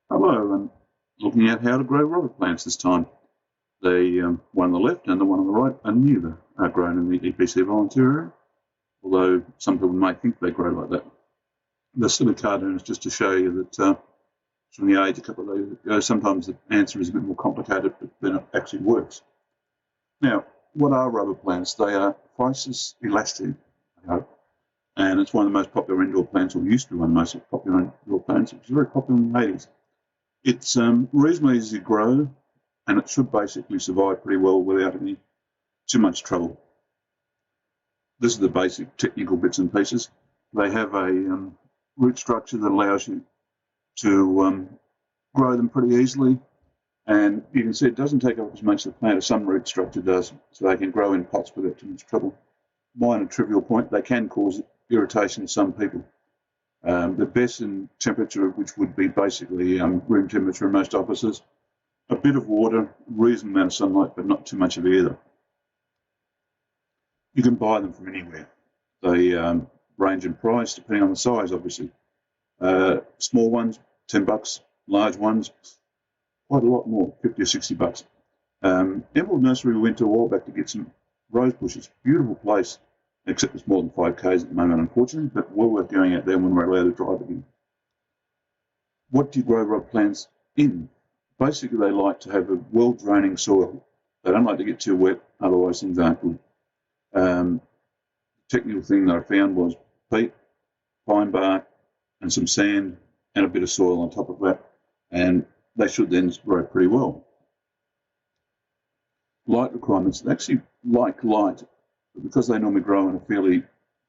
Hello, and looking at how to grow rubber plants this time. The one on the left and the one on the right are neither are grown in the EPC volunteer area, although some people may think they grow like that. The silly cartoon is just to show you that from the age a couple of days ago, sometimes the answer is a bit more complicated than it actually works. Now, what are rubber plants? They are Physis elastic, I hope, and it's one of the most popular indoor plants, or used to be one of the most popular indoor plants. It was very popular in the 80s. It's reasonably easy to grow, and it should basically survive pretty well without any too much trouble. This is the basic technical bits and pieces. They have a root structure that allows you to grow them pretty easily, and you can see it doesn't take up as much of the plant as some root structure does, so they can grow in pots without too much trouble. Minor trivial point, they can cause irritation to some people. The best in temperature, which would be basically room temperature in most offices, a bit of water, reasonable amount of sunlight, but not too much of either. You can buy them from anywhere. They range in price depending on the size, obviously. Small ones, $10. Large ones, quite a lot more, $50 or $60. Emerald Nursery we went to a while back to get some rose bushes. Beautiful place, except it's more than 5 k's at the moment, unfortunately, but well worth going out there when we're allowed to drive again. What do you grow rubber plants in? Basically, they like to have a well-draining soil. They don't like to get too wet, otherwise things aren't good. The technical thing that I found was peat, pine bark, and some sand, and a bit of soil on top of that, and they should then grow pretty well. Light requirements, they actually like light, but because they normally grow in a fairly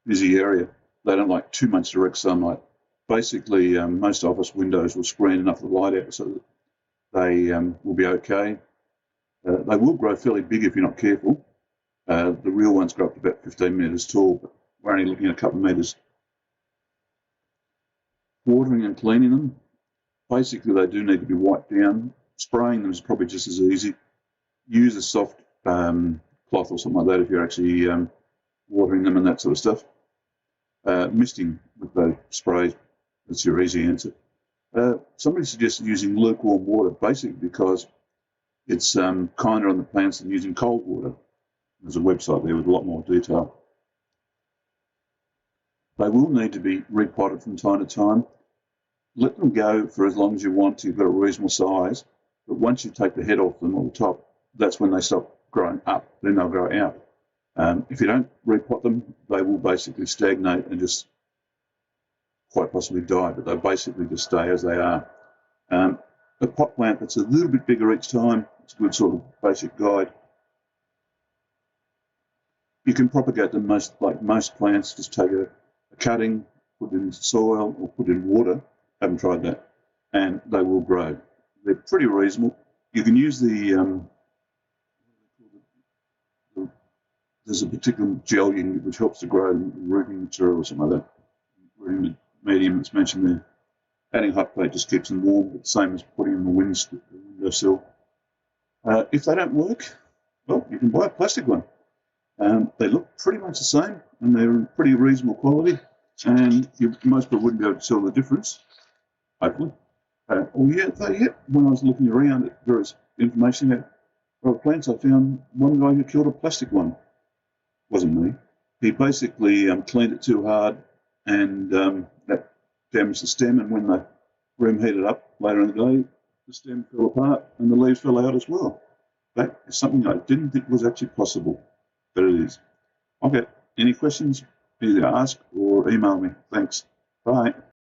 busy area, they don't like too much direct sunlight. Basically, most office windows will screen enough of the light out so that they will be okay. They will grow fairly big if you're not careful. The real ones grow up to about 15 metres tall, but we're only looking at a couple of metres. Watering and cleaning them, basically they do need to be wiped down. Spraying them is probably just as easy. Use a soft cloth or something like that if you're actually watering them and that sort of stuff. Misting with those sprays, that's your easy answer. Somebody suggested using lukewarm water, basically because it's kinder on the plants than using cold water. There's a website there with a lot more detail. They will need to be repotted from time to time. Let them go for as long as you want to. You've got a reasonable size, but once you take the head off them or the top, that's when they stop growing up. Then they'll grow out. If you don't repot them, they will basically stagnate and just quite possibly die, but they'll basically just stay as they are. A pot plant that's a little bit bigger each time, it's a good sort of basic guide. You can propagate them like most plants, just take a cutting, put it in soil or put it in water. Haven't tried that, and they will grow. They're pretty reasonable. You can use there's a particular gel which helps to grow rooting material or something like that. Rooting medium that's mentioned there. Adding hot plate just keeps them warm, but the same as putting in the windowsill. If they don't work, well, you can buy a plastic one. They look pretty much the same, and they're pretty reasonable quality, and most people wouldn't be able to tell the difference, hopefully. When I was looking around at various information about rubber plants, I found one guy who killed a plastic one. Wasn't me. He basically cleaned it too hard, and that damaged the stem, and when the room heated up later in the day, the stem fell apart and the leaves fell out as well. That is something I didn't think was actually possible, but it is. Okay, any questions, either ask or email me. Thanks. Bye.